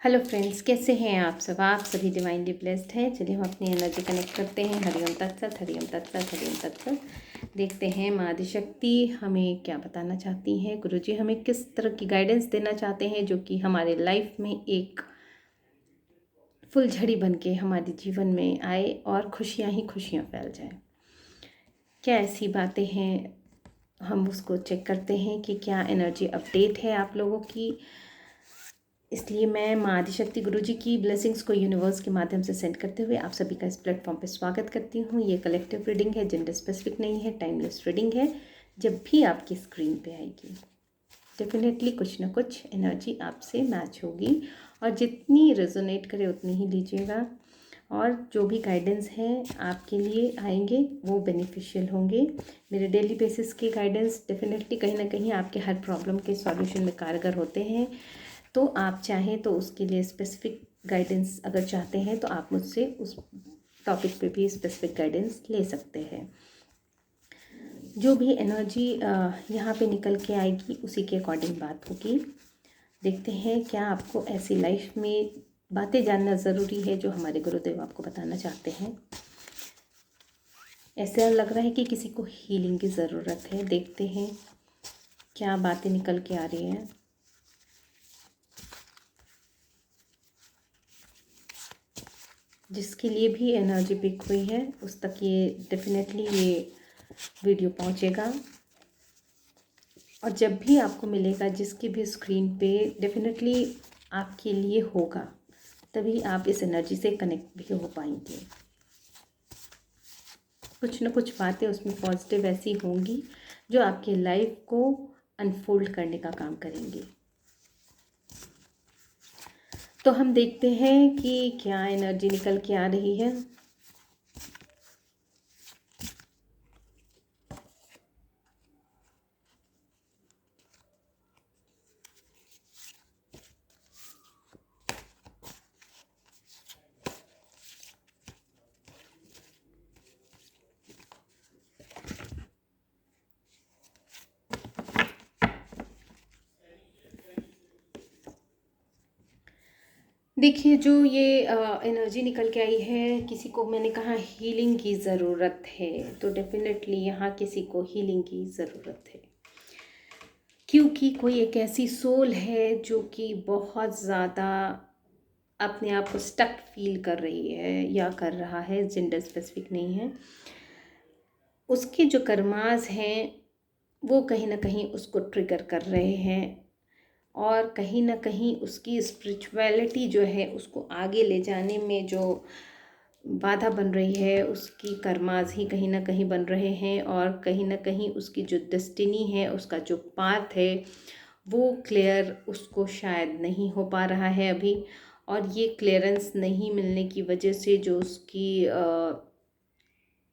Hello friends, कैसे हैं आप सब? आप सभी डिवाइनली ब्लेस्ड हैं। चलिए हम अपनी एनर्जी कनेक्ट करते हैं। हरिओम तत्सत, हरिओम तत्सत, हरिओम तत्सत। देखते हैं माँ आदिशक्ति हमें क्या बताना चाहती हैं, गुरुजी हमें किस तरह की गाइडेंस देना चाहते हैं जो कि हमारे लाइफ में एक फुलझड़ी बन के हमारे जीवन में आए और खुशियाँ ही खुशियाँ फैल जाएं। क्या ऐसी बातें हैं, हम उसको चेक करते हैं कि क्या एनर्जी अपडेट है आप लोगों की। इसलिए मैं माँ आदिशक्ति गुरुजी की ब्लेसिंग्स को यूनिवर्स के माध्यम से सेंड करते हुए आप सभी का इस प्लेटफॉर्म पर स्वागत करती हूँ। ये कलेक्टिव रीडिंग है, जेंडर स्पेसिफिक नहीं है, टाइमलेस रीडिंग है। जब भी आपकी स्क्रीन पे आएगी डेफिनेटली कुछ ना कुछ एनर्जी आपसे मैच होगी और जितनी रेजोनेट करे उतनी ही लीजिएगा। और जो भी गाइडेंस हैं आपके लिए आएंगे वो बेनिफिशियल होंगे। मेरे डेली बेसिस के गाइडेंस डेफिनेटली कहीं ना कहीं आपके हर प्रॉब्लम के सॉल्यूशन में कारगर होते हैं। तो आप चाहें तो उसके लिए स्पेसिफिक गाइडेंस अगर चाहते हैं तो आप मुझसे उस टॉपिक पे भी स्पेसिफिक गाइडेंस ले सकते हैं। जो भी एनर्जी यहाँ पे निकल के आएगी उसी के अकॉर्डिंग बात होगी। देखते हैं क्या आपको ऐसी लाइफ में बातें जानना ज़रूरी है जो हमारे गुरुदेव आपको बताना चाहते हैं। ऐसा लग रहा है कि किसी को हीलिंग की ज़रूरत है। देखते हैं क्या बातें निकल के आ रही हैं। जिसके लिए भी एनर्जी पिक हुई है उस तक ये डेफिनेटली ये वीडियो पहुंचेगा। और जब भी आपको मिलेगा जिसकी भी स्क्रीन पे डेफिनेटली आपके लिए होगा, तभी आप इस एनर्जी से कनेक्ट भी हो पाएंगे। कुछ ना कुछ बातें उसमें पॉजिटिव ऐसी होंगी जो आपकी लाइफ को अनफोल्ड करने का काम करेंगी। तो हम देखते हैं कि क्या एनर्जी निकल के आ रही है। देखिए, जो ये एनर्जी निकल के आई है, किसी को मैंने कहा हीलिंग की ज़रूरत है, तो डेफिनेटली यहाँ किसी को हीलिंग की ज़रूरत है। क्योंकि कोई एक ऐसी सोल है जो कि बहुत ज़्यादा अपने आप को स्टक फील कर रही है या कर रहा है, जेंडर स्पेसिफिक नहीं है। उसके जो कर्मास हैं वो कहीं ना कहीं उसको ट्रिगर कर रहे हैं और कहीं ना कहीं उसकी स्पिरिचुअलिटी जो है उसको आगे ले जाने में जो बाधा बन रही है, उसकी कर्मास ही कहीं ना कहीं बन रहे हैं। और कहीं ना कहीं उसकी जो डेस्टिनी है, उसका जो पाथ है वो क्लियर उसको शायद नहीं हो पा रहा है अभी। और ये क्लियरेंस नहीं मिलने की वजह से जो उसकी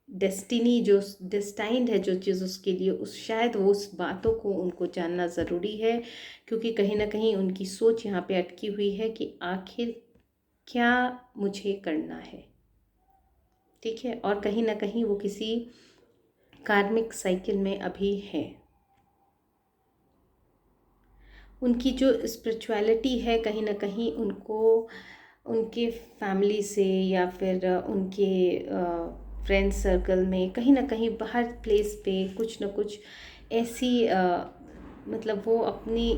डेस्टिनी, जो डेस्टाइंड है जो चीज़ उसके लिए, उस शायद वो उस बातों को उनको जानना ज़रूरी है। क्योंकि कहीं ना कहीं उनकी सोच यहाँ पे अटकी हुई है कि आखिर क्या मुझे करना है। ठीक है, और कहीं ना कहीं वो किसी कार्मिक साइकिल में अभी है। उनकी जो स्पिरिचुअलिटी है कहीं ना कहीं उनको उनके फैमिली से या फिर उनके फ्रेंड सर्कल में कहीं ना कहीं बाहर प्लेस पे कुछ ना कुछ ऐसी मतलब वो अपनी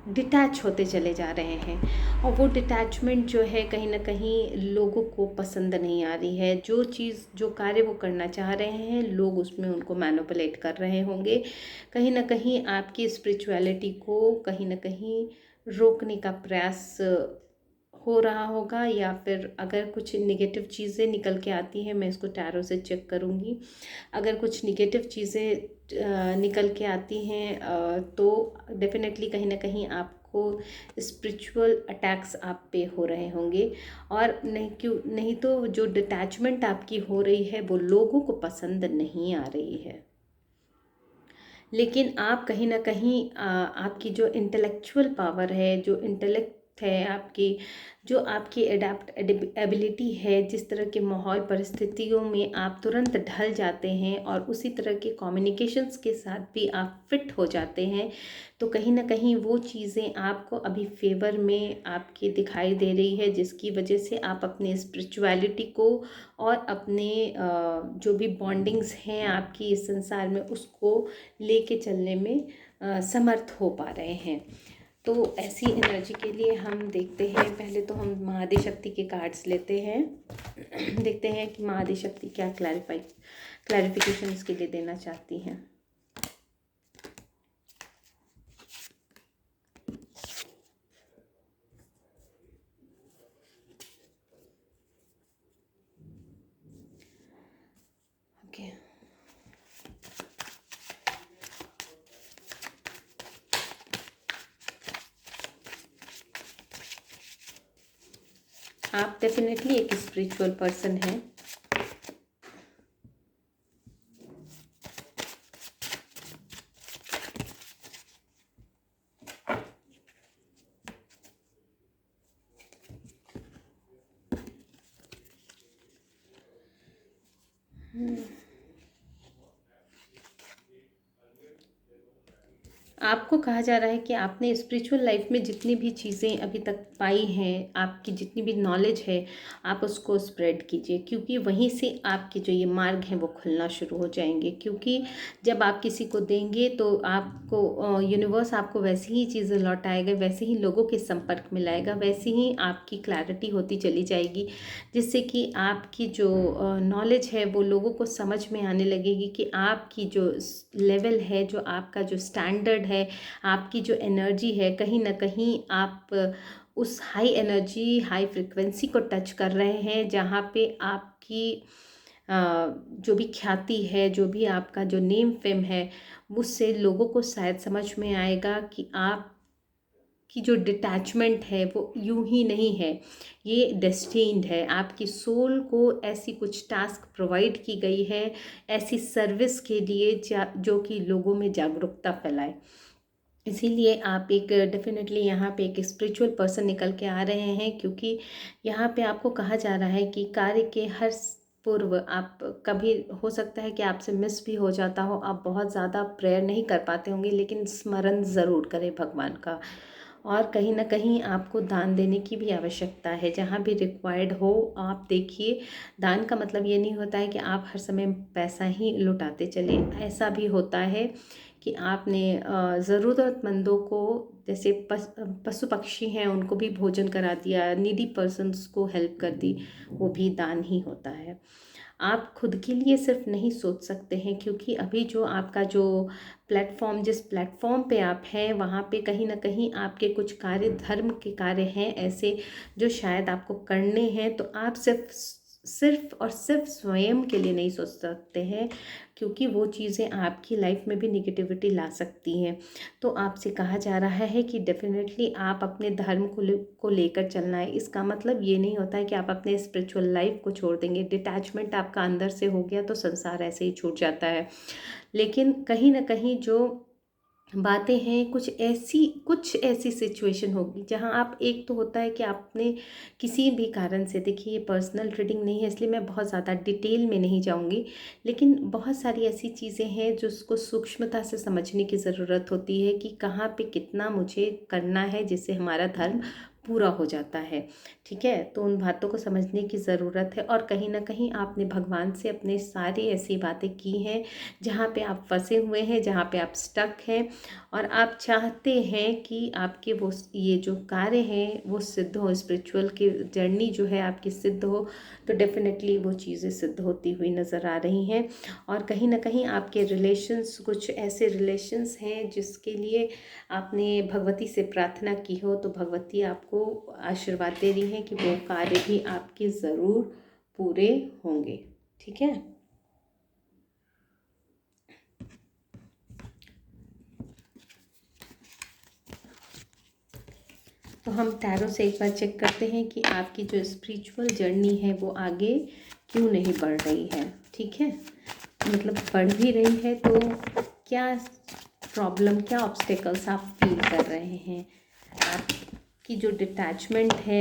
डिटैच होते चले जा रहे हैं। और वो डिटैचमेंट जो है कहीं ना कहीं लोगों को पसंद नहीं आ रही है। जो चीज़, जो कार्य वो करना चाह रहे हैं, लोग उसमें उनको मैनिपुलेट कर रहे होंगे। कहीं ना कहीं आपकी स्पिरिचुअलिटी को कहीं ना कहीं रोकने का प्रयास हो रहा होगा। या फिर अगर कुछ निगेटिव चीज़ें निकल के आती हैं, मैं इसको टैरो से चेक करूँगी। अगर कुछ निगेटिव चीज़ें निकल के आती हैं तो डेफिनेटली कहीं ना कहीं आपको स्पिरिचुअल अटैक्स आप पे हो रहे होंगे। और नहीं तो जो डिटैचमेंट आपकी हो रही है वो लोगों को पसंद नहीं आ रही है। लेकिन आप कहीं ना कहीं आपकी जो इंटेलेक्चुअल पावर है, जो इंटेलेक्ट है, आपकी जो आपकी एडाप्ट एबिलिटी है, जिस तरह के माहौल परिस्थितियों में आप तुरंत ढल जाते हैं और उसी तरह के कम्युनिकेशंस के साथ भी आप फिट हो जाते हैं, तो कहीं ना कहीं वो चीज़ें आपको अभी फेवर में आपकी दिखाई दे रही है, जिसकी वजह से आप अपने स्पिरिचुअलिटी को और अपने जो भी बॉन्डिंग्स हैं आपकी इस संसार में, उसको लेके चलने में समर्थ हो पा रहे हैं। तो ऐसी एनर्जी के लिए हम देखते हैं, पहले तो हम महाआदि शक्ति के कार्ड्स लेते हैं। देखते हैं कि महाआदि शक्ति क्या क्लैरिफिकेशन इसके लिए देना चाहती हैं। ओके, आप डेफिनेटली एक स्पिरिचुअल पर्सन हैं। आपको कहा जा रहा है कि आपने स्पिरिचुअल लाइफ में जितनी भी चीज़ें अभी तक पाई हैं, आपकी जितनी भी नॉलेज है, आप उसको स्प्रेड कीजिए, क्योंकि वहीं से आपके जो ये मार्ग हैं वो खुलना शुरू हो जाएंगे। क्योंकि जब आप किसी को देंगे तो आपको यूनिवर्स आपको वैसी ही चीज़ें लौटाएगा, वैसे ही लोगों के संपर्क में लाएगा, वैसे ही आपकी क्लैरिटी होती चली जाएगी, जिससे कि आपकी जो नॉलेज है वो लोगों को समझ में आने लगेगी कि आपकी जो लेवल है, जो आपका जो स्टैंडर्ड है, आपकी जो एनर्जी है, कहीं ना कहीं आप उस हाई एनर्जी, हाई फ्रिक्वेंसी को टच कर रहे हैं, जहाँ पे आपकी जो भी ख्याति है, जो भी आपका जो नेम फेम है, उससे लोगों को शायद समझ में आएगा कि आप की जो डिटैचमेंट है वो यूं ही नहीं है, ये डेस्टिन्ड है। आपकी सोल को ऐसी कुछ टास्क प्रोवाइड की गई है, ऐसी सर्विस के लिए जो कि लोगों में जागरूकता फैलाए। इसीलिए आप एक डेफिनेटली यहाँ पे एक स्पिरिचुअल पर्सन निकल के आ रहे हैं, क्योंकि यहाँ पे आपको कहा जा रहा है कि कार्य के हर पूर्व आप कभी हो सकता है कि आपसे मिस भी हो जाता हो, आप बहुत ज़्यादा प्रेयर नहीं कर पाते होंगे, लेकिन स्मरण ज़रूर करें भगवान का। और कहीं ना कहीं आपको दान देने की भी आवश्यकता है, जहाँ भी रिक्वायर्ड हो आप देखिए। दान का मतलब ये नहीं होता है कि आप हर समय पैसा ही लुटाते चले, ऐसा भी होता है कि आपने ज़रूरतमंदों को, जैसे पशु पक्षी हैं उनको भी भोजन करा दिया, नीडी पर्सन्स को हेल्प कर दी, वो भी दान ही होता है। आप खुद के लिए सिर्फ नहीं सोच सकते हैं, क्योंकि अभी जो आपका जो प्लेटफॉर्म, जिस प्लेटफॉर्म पे आप हैं, वहाँ पे कहीं ना कहीं आपके कुछ कार्य, धर्म के कार्य हैं ऐसे जो शायद आपको करने हैं। तो आप सिर्फ और सिर्फ स्वयं के लिए नहीं सोच सकते हैं, क्योंकि वो चीज़ें आपकी लाइफ में भी निगेटिविटी ला सकती हैं। तो आपसे कहा जा रहा है कि डेफिनेटली आप अपने धर्म को लेकर चलना है। इसका मतलब ये नहीं होता है कि आप अपने स्पिरिचुअल लाइफ को छोड़ देंगे। डिटैचमेंट आपका अंदर से हो गया तो संसार ऐसे ही छूट जाता है। लेकिन कहीं ना कहीं जो बातें हैं, कुछ ऐसी सिचुएशन होगी जहां आप, एक तो होता है कि आपने किसी भी कारण से, देखिए ये पर्सनल रीडिंग नहीं है इसलिए मैं बहुत ज़्यादा डिटेल में नहीं जाऊंगी, लेकिन बहुत सारी ऐसी चीज़ें हैं जो उसको सूक्ष्मता से समझने की ज़रूरत होती है कि कहाँ पे कितना मुझे करना है जिससे हमारा धर्म पूरा हो जाता है। ठीक है, तो उन बातों को समझने की ज़रूरत है। और कहीं ना कहीं आपने भगवान से अपने सारी ऐसी बातें की हैं जहाँ पे आप फंसे हुए हैं, जहाँ पे आप स्टक हैं, और आप चाहते हैं कि आपके वो ये जो कार्य हैं वो सिद्ध हो, स्पिरिचुअल की जर्नी जो है आपकी सिद्ध हो। तो डेफिनेटली वो चीज़ें सिद्ध होती हुई नज़र आ रही हैं। और कहीं ना कहीं आपके रिलेशंस, कुछ ऐसे रिलेशंस हैं जिसके लिए आपने भगवती से प्रार्थना की हो, तो भगवती आपको आशीर्वाद दे रही हैं कि वो कार्य भी आपके ज़रूर पूरे होंगे। ठीक है, तो हम टैरो से एक बार चेक करते हैं कि आपकी जो स्पिरिचुअल जर्नी है वो आगे क्यों नहीं बढ़ रही है। ठीक है, मतलब बढ़ भी रही है तो क्या प्रॉब्लम, क्या ऑब्स्टेकल्स आप फील कर रहे हैं। आप की जो डिटैचमेंट है,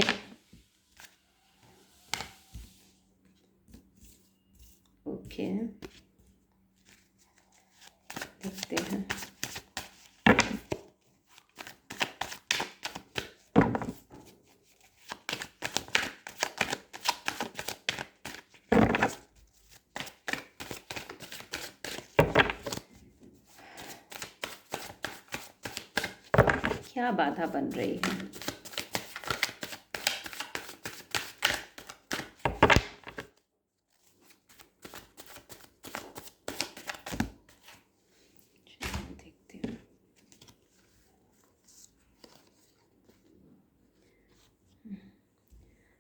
ओके देखते हैं। क्या बाधा बन रही है? देखते हैं।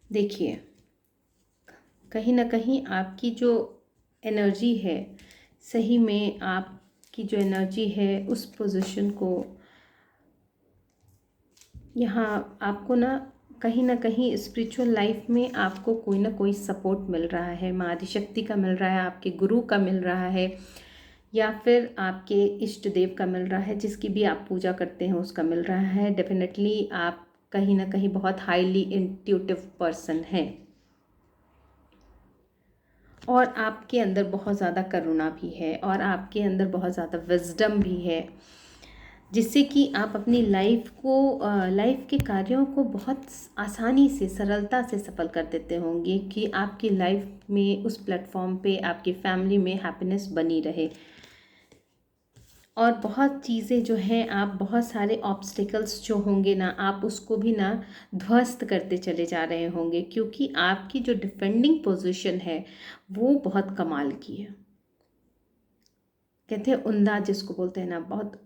देखिए, कहीं ना कहीं आपकी जो एनर्जी है, सही में आपकी जो एनर्जी है उस पोजीशन को, यहाँ आपको ना कहीं स्पिरिचुअल लाइफ में आपको कोई ना कोई सपोर्ट मिल रहा है। माँ आदिशक्ति का मिल रहा है, आपके गुरु का मिल रहा है, या फिर आपके इष्ट देव का मिल रहा है, जिसकी भी आप पूजा करते हैं उसका मिल रहा है। डेफिनेटली आप कहीं ना कहीं बहुत हाईली इंट्यूटिव पर्सन हैं, और आपके अंदर बहुत ज़्यादा करुणा भी है, और आपके अंदर बहुत ज़्यादा विजडम भी है, जिससे कि आप अपनी लाइफ के कार्यों को बहुत आसानी से, सरलता से सफल कर देते होंगे, कि आपकी लाइफ में, उस प्लेटफॉर्म पे आपकी फैमिली में हैप्पीनेस बनी रहे। और बहुत चीज़ें जो हैं, आप बहुत सारे ऑब्स्टिकल्स जो होंगे ना, आप उसको भी ध्वस्त करते चले जा रहे होंगे, क्योंकि आपकी जो डिफेंडिंग पोजीशन है वो बहुत कमाल की है। कहते हैं उम्दा, जिसको बोलते हैं बहुत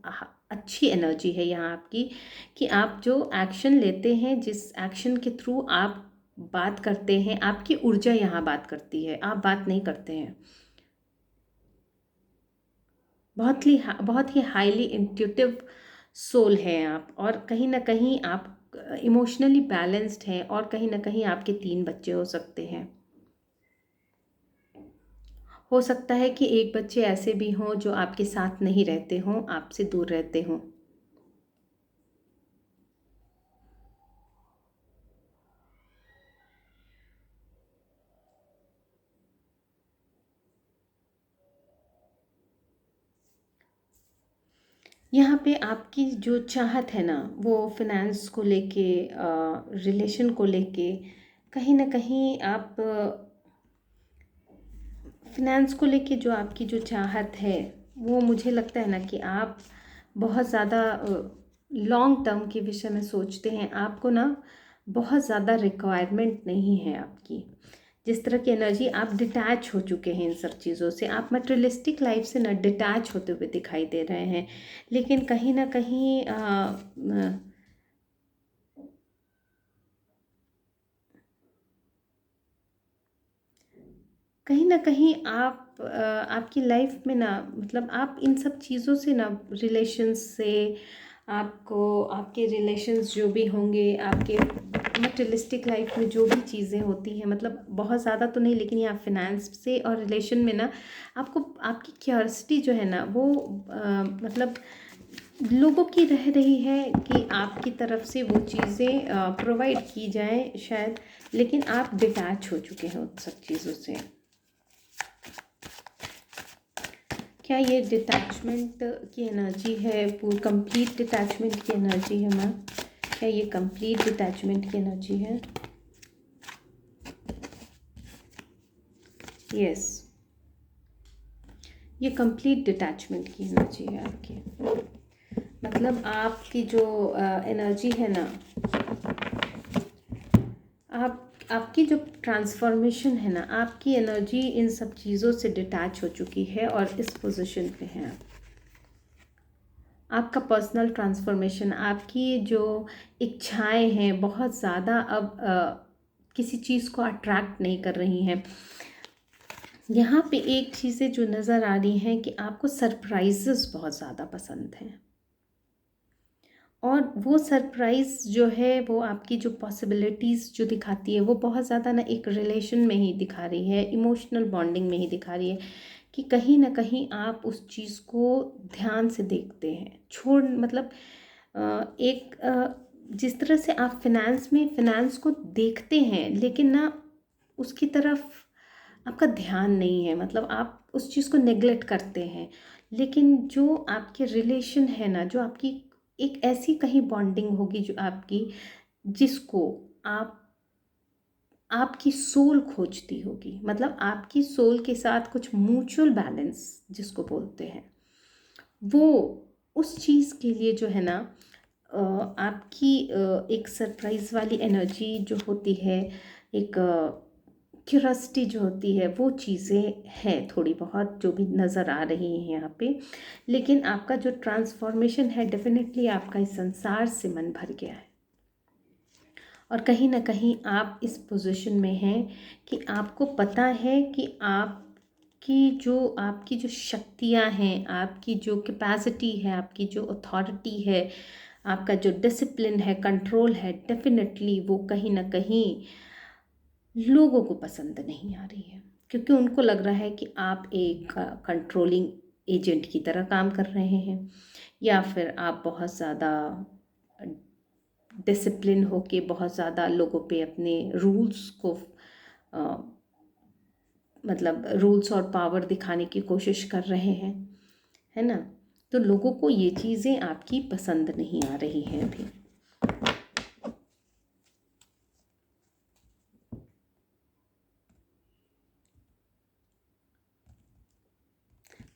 अच्छी एनर्जी है यहाँ आपकी, कि आप जो एक्शन लेते हैं, जिस एक्शन के थ्रू आप बात करते हैं, आपकी ऊर्जा यहाँ बात करती है, आप बात नहीं करते हैं। बहुत ही हाईली इंट्यूटिव सोल है आप, और कहीं ना कहीं आप इमोशनली बैलेंस्ड हैं, और कहीं ना कहीं आपके 3 बच्चे हो सकते हैं। हो सकता है कि एक बच्चे ऐसे भी हों जो आपके साथ नहीं रहते हों, आपसे दूर रहते हों। यहाँ पे आपकी जो चाहत है वो फिनेंस को लेके, रिलेशन को लेके, कहीं ना कहीं आप फिनेंस को लेके जो आपकी जो चाहत है, वो मुझे लगता है कि आप बहुत ज़्यादा लॉन्ग टर्म के विषय में सोचते हैं। आपको बहुत ज़्यादा रिक्वायरमेंट नहीं है आपकी। जिस तरह की एनर्जी, आप डिटैच हो चुके हैं इन सब चीज़ों से, आप मटेरियलिस्टिक लाइफ से डिटैच होते हुए दिखाई दे रहे हैं। लेकिन कहीं ना कहीं आप आपकी लाइफ में मतलब आप इन सब चीज़ों से रिलेशंस से, आपको आपके रिलेशंस जो भी होंगे, आपके मटेरियलिस्टिक लाइफ में जो भी चीज़ें होती हैं, मतलब बहुत ज़्यादा तो नहीं, लेकिन यहाँ फिनेंस से और रिलेशन में आपको आपकी क्यूरियोसिटी जो है वो मतलब लोगों की रह रही है कि आपकी तरफ से वो चीज़ें प्रोवाइड की जाए शायद, लेकिन आप डिटैच हो चुके हैं उन सब चीज़ों से। क्या ये डिटैचमेंट की एनर्जी है? पूरी कंप्लीट डिटैचमेंट की एनर्जी है मैम? क्या ये कंप्लीट डिटैचमेंट की एनर्जी है? यस, ये कंप्लीट डिटैचमेंट की एनर्जी है आपकी। मतलब आपकी जो एनर्जी है आपकी जो ट्रांसफॉर्मेशन है आपकी एनर्जी इन सब चीज़ों से डिटैच हो चुकी है, और इस पोजीशन पे है आप। आपका पर्सनल ट्रांसफॉर्मेशन, आपकी जो इच्छाएं हैं बहुत ज़्यादा अब किसी चीज़ को अट्रैक्ट नहीं कर रही हैं। यहाँ पे एक चीज़ें जो नज़र आ रही हैं कि आपको सरप्राइजेस बहुत ज़्यादा पसंद हैं, और वो सरप्राइज़ जो है वो आपकी जो पॉसिबिलिटीज़ जो दिखाती है, वो बहुत ज़्यादा एक रिलेशन में ही दिखा रही है, इमोशनल बॉन्डिंग में ही दिखा रही है, कि कहीं ना कहीं आप उस चीज़ को ध्यान से देखते हैं। मतलब एक जिस तरह से आप फिनेंस को देखते हैं, लेकिन ना उसकी तरफ आपका ध्यान नहीं है, मतलब आप उस चीज़ को नेग्लेक्ट करते हैं। लेकिन जो आपके रिलेशन है ना, जो आपकी एक ऐसी कहीं बॉन्डिंग होगी जो आपकी, जिसको आप आपकी सोल खोजती होगी, मतलब आपकी सोल के साथ कुछ म्यूचुअल बैलेंस जिसको बोलते हैं, वो उस चीज़ के लिए जो है ना, आपकी एक सरप्राइज वाली एनर्जी जो होती है, एक क्यूरसिटी जो होती है, वो चीज़ें हैं थोड़ी बहुत जो भी नज़र आ रही हैं यहाँ पे। लेकिन आपका जो ट्रांसफॉर्मेशन है, डेफिनेटली आपका इस संसार से मन भर गया है, और कहीं ना कहीं आप इस पोजीशन में हैं कि आपको पता है कि आपकी जो शक्तियाँ हैं, आपकी जो कैपेसिटी है, आपकी जो अथॉरिटी है, आपका जो डिसिप्लिन है, कंट्रोल है, डेफिनेटली वो कहीं ना कहीं लोगों को पसंद नहीं आ रही है, क्योंकि उनको लग रहा है कि आप एक कंट्रोलिंग एजेंट की तरह काम कर रहे हैं, या फिर आप बहुत ज़्यादा डिसिप्लिन होके बहुत ज़्यादा लोगों पे अपने रूल्स को अ, मतलब रूल्स और पावर दिखाने की कोशिश कर रहे हैं, है ना। तो लोगों को ये चीज़ें आपकी पसंद नहीं आ रही हैं अभी।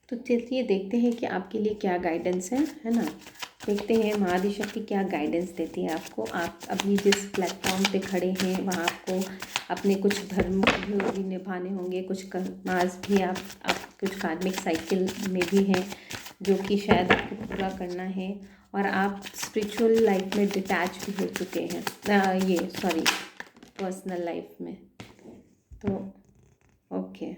तो चलिए देखते हैं कि आपके लिए क्या गाइडेंस है ना। देखते हैं महाआदि शक्ति क्या गाइडेंस देती है आपको। आप अपनी जिस प्लेटफॉर्म पे खड़े हैं वहाँ आपको अपने कुछ धर्म भी निभाने होंगे, कुछ कर्मास भी आप कुछ कार्मिक साइकिल में भी हैं जो कि शायद आपको पूरा करना है, और आप स्पिरिचुअल लाइफ में डिटैच भी हो चुके हैं, ये सॉरी पर्सनल लाइफ में। तो ओके,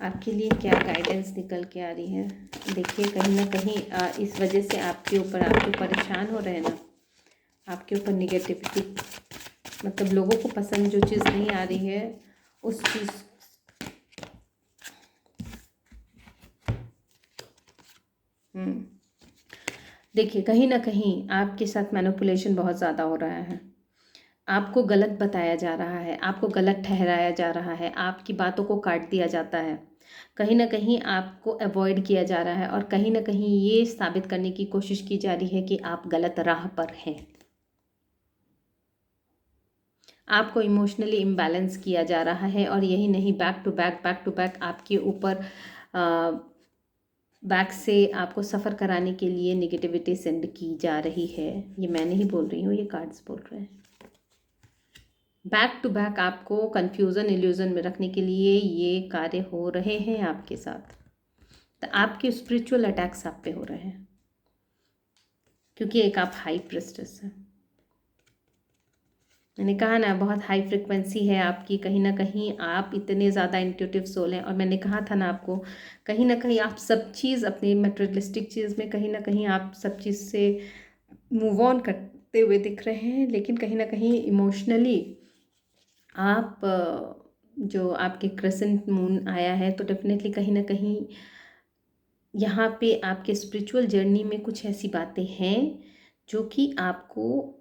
आपके लिए क्या गाइडेंस निकल के आ रही है देखिए। कहीं ना कहीं इस वजह से आपके ऊपर आप जो परेशान हो रहे हैं ना, आपके ऊपर निगेटिविटी, मतलब लोगों को पसंद जो चीज़ नहीं आ रही है उस चीज़, देखिए कहीं ना कहीं आपके साथ मैनिपुलेशन बहुत ज़्यादा हो रहा है। आपको गलत बताया जा रहा है, आपको गलत ठहराया जा रहा है, आपकी बातों को काट दिया जाता है, कहीं ना कहीं आपको अवॉइड किया जा रहा है, और कहीं ना कहीं ये साबित करने की कोशिश की जा रही है कि आप गलत राह पर हैं। आपको इमोशनली इम्बैलेंस किया जा रहा है, और यही नहीं, बैक टू बैक आपके ऊपर बैक से आपको सफ़र कराने के लिए निगेटिविटी सेंड की जा रही है। ये मैं नहीं बोल रही हूँ, ये कार्ड्स बोल रहे हैं। बैक टू बैक आपको कंफ्यूजन इल्यूजन में रखने के लिए ये कार्य हो रहे हैं आपके साथ। तो आपके स्पिरिचुअल अटैक्स आप पे हो रहे हैं, क्योंकि एक आप हाई प्रेस्टेस हैं। मैंने कहा ना, बहुत हाई फ्रिक्वेंसी है आपकी, कहीं ना कहीं आप इतने ज़्यादा इंट्यूटिव सोल हैं। और मैंने कहा था ना आपको, कहीं ना कहीं आप सब चीज़ अपनी मटेरियलिस्टिक चीज़ में कहीं ना कहीं आप सब चीज़ से मूव ऑन करते हुए दिख रहे हैं, लेकिन कहीं ना कहीं इमोशनली आप जो आपके क्रेसेंट मून आया है, तो डेफिनेटली कहीं ना कहीं यहाँ पे आपके स्पिरिचुअल जर्नी में कुछ ऐसी बातें हैं जो कि आपको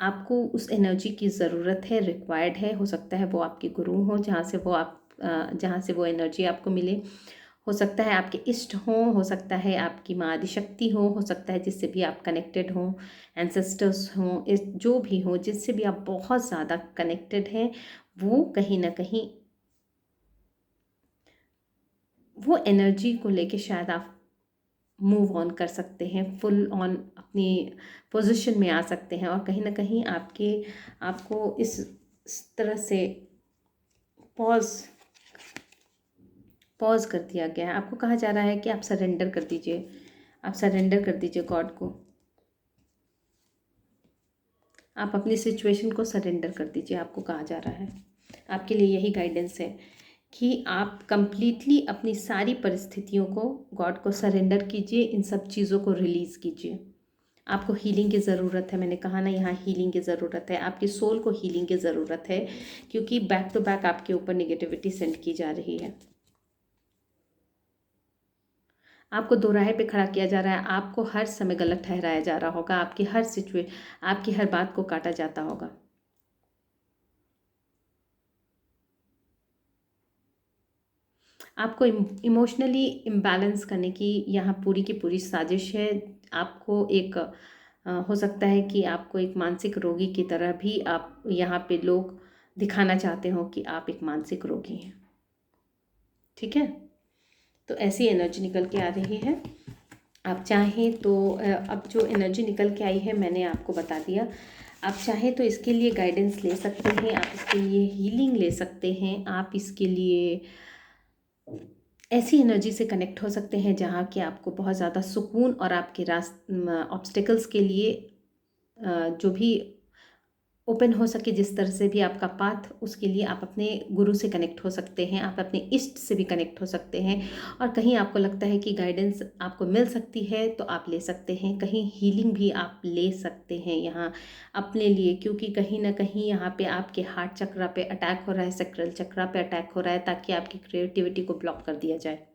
आपको उस एनर्जी की ज़रूरत है, रिक्वायर्ड है। हो सकता है वो आपके गुरु हों, जहाँ से वो एनर्जी आपको मिले। हो सकता है आपके इष्ट हों, हो सकता है आपकी माँ आदि शक्ति हो सकता है जिससे भी आप कनेक्टेड हों, एंसेस्टर्स हों, जो भी हो जिससे भी आप बहुत ज़्यादा कनेक्टेड हैं, वो कहीं ना कहीं वो एनर्जी को लेके शायद आप मूव ऑन कर सकते हैं, फुल ऑन अपनी पोजीशन में आ सकते हैं। और कहीं ना कहीं आपको इस तरह से पॉज पॉज कर दिया गया है। आपको कहा जा रहा है कि आप सरेंडर कर दीजिए, आप सरेंडर कर दीजिए गॉड को, आप अपनी सिचुएशन को सरेंडर कर दीजिए। आपको कहा जा रहा है, आपके लिए यही गाइडेंस है कि आप कंप्लीटली अपनी सारी परिस्थितियों को गॉड को सरेंडर कीजिए, इन सब चीज़ों को रिलीज़ कीजिए। आपको हीलिंग की ज़रूरत है, मैंने कहा ना, यहाँ हीलिंग की ज़रूरत है, आपकी सोल को हीलिंग की ज़रूरत है, क्योंकि बैक टू बैक आपके ऊपर निगेटिविटी सेंड की जा रही है। आपको दोराहे पे खड़ा किया जा रहा है, आपको हर समय गलत ठहराया जा रहा होगा, आपकी हर बात को काटा जाता होगा। आपको इमोशनली इम्बैलेंस करने की यहाँ पूरी की पूरी साजिश है। आपको एक हो सकता है कि आपको एक मानसिक रोगी की तरह भी आप यहाँ पे लोग दिखाना चाहते हो कि आप एक मानसिक रोगी हैं। ठीक है, तो ऐसी एनर्जी निकल के आ रही है। आप चाहें तो अब जो एनर्जी निकल के आई है मैंने आपको बता दिया। आप चाहें तो इसके लिए गाइडेंस ले सकते हैं, आप इसके लिए हीलिंग ले सकते हैं, आप इसके लिए ऐसी एनर्जी से कनेक्ट हो सकते हैं जहाँ कि आपको बहुत ज़्यादा सुकून और आपके ऑब्स्टिकल्स के लिए जो भी ओपन हो सके, जिस तरह से भी आपका पाथ, उसके लिए आप अपने गुरु से कनेक्ट हो सकते हैं, आप अपने इष्ट से भी कनेक्ट हो सकते हैं। और कहीं आपको लगता है कि गाइडेंस आपको मिल सकती है तो आप ले सकते हैं, कहीं हीलिंग भी आप ले सकते हैं यहाँ अपने लिए, क्योंकि कहीं ना कहीं यहाँ पे आपके हार्ट चक्रा पे अटैक हो रहा है, सैक्रल चक्रा पे अटैक हो रहा है, ताकि आपकी क्रिएटिविटी को ब्लॉक कर दिया जाए।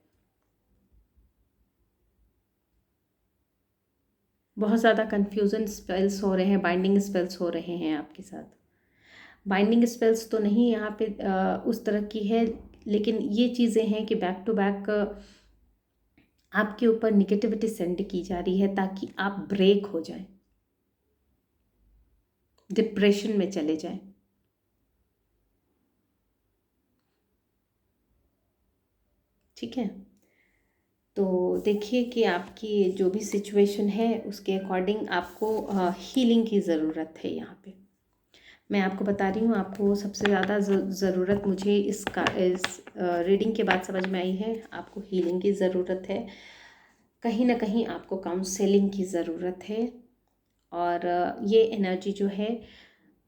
बहुत ज़्यादा कन्फ्यूज़न स्पेल्स हो रहे हैं, बाइंडिंग स्पेल्स हो रहे हैं आपके साथ। बाइंडिंग स्पेल्स तो नहीं यहाँ पे उस तरह की है, लेकिन ये चीज़ें हैं कि बैक टू बैक आपके ऊपर निगेटिविटी सेंड की जा रही है ताकि आप ब्रेक हो जाएं, डिप्रेशन में चले जाएं। ठीक है, तो देखिए कि आपकी जो भी सिचुएशन है उसके अकॉर्डिंग आपको हीलिंग की ज़रूरत है। यहाँ पे मैं आपको बता रही हूँ, आपको सबसे ज़्यादा ज़रूरत मुझे इस रीडिंग के बाद समझ में आई है, आपको हीलिंग की ज़रूरत है, कहीं ना कहीं आपको काउंसलिंग की ज़रूरत है। और ये एनर्जी जो है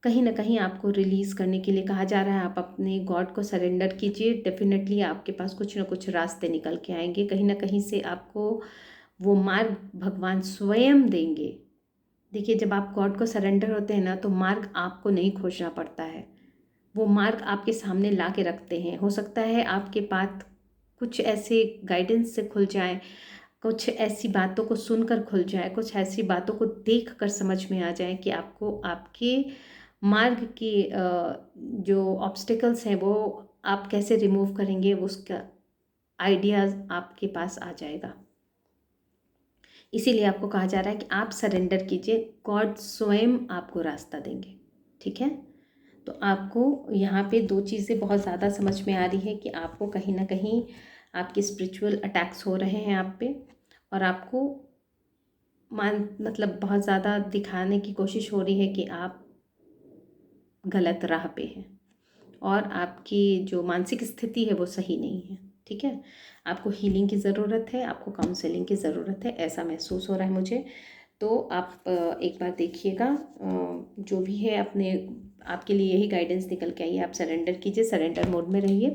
कहीं ना कहीं आपको रिलीज़ करने के लिए कहा जा रहा है। आप अपने गॉड को सरेंडर कीजिए, डेफिनेटली आपके पास कुछ ना कुछ रास्ते निकल के आएंगे, कहीं ना कहीं से आपको वो मार्ग भगवान स्वयं देंगे। देखिए, जब आप गॉड को सरेंडर होते हैं ना तो मार्ग आपको नहीं खोजना पड़ता है, वो मार्ग आपके सामने ला के रखते हैं। हो सकता है आपके पास कुछ ऐसे गाइडेंस से खुल जाए, कुछ ऐसी बातों को सुनकर खुल जाए, कुछ ऐसी बातों को देख कर समझ में आ जाए कि आपको आपके मार्ग के जो ऑब्स्टिकल्स हैं वो आप कैसे रिमूव करेंगे, उसका आइडियाज़ आपके पास आ जाएगा। इसीलिए आपको कहा जा रहा है कि आप सरेंडर कीजिए, गॉड स्वयं आपको रास्ता देंगे। ठीक है, तो आपको यहाँ पे दो चीज़ें बहुत ज़्यादा समझ में आ रही है कि आपको कहीं ना कहीं आपके स्पिरिचुअल अटैक्स हो रहे हैं आप पे, और आपको मतलब बहुत ज़्यादा दिखाने की कोशिश हो रही है कि आप गलत राह पे हैं और आपकी जो मानसिक स्थिति है वो सही नहीं है। ठीक है, आपको हीलिंग की ज़रूरत है, आपको काउंसलिंग की ज़रूरत है, ऐसा महसूस हो रहा है मुझे। तो आप एक बार देखिएगा, जो भी है अपने आपके लिए यही गाइडेंस निकल के आई है। आप सरेंडर कीजिए, सरेंडर मोड में रहिए,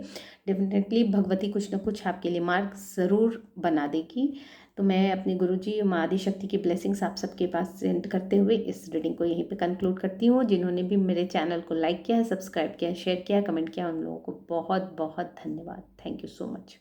डेफिनेटली भगवती कुछ ना कुछ आपके लिए मार्ग ज़रूर बना देगी। तो मैं अपने गुरुजी माँ आदिशक्ति की ब्लेसिंग्स आप सबके पास सेंड करते हुए इस रीडिंग को यहीं पे कंक्लूड करती हूँ। जिन्होंने भी मेरे चैनल को लाइक किया है, सब्सक्राइब किया है, शेयर किया, कमेंट किया, उन लोगों को बहुत बहुत धन्यवाद। Thank you so much.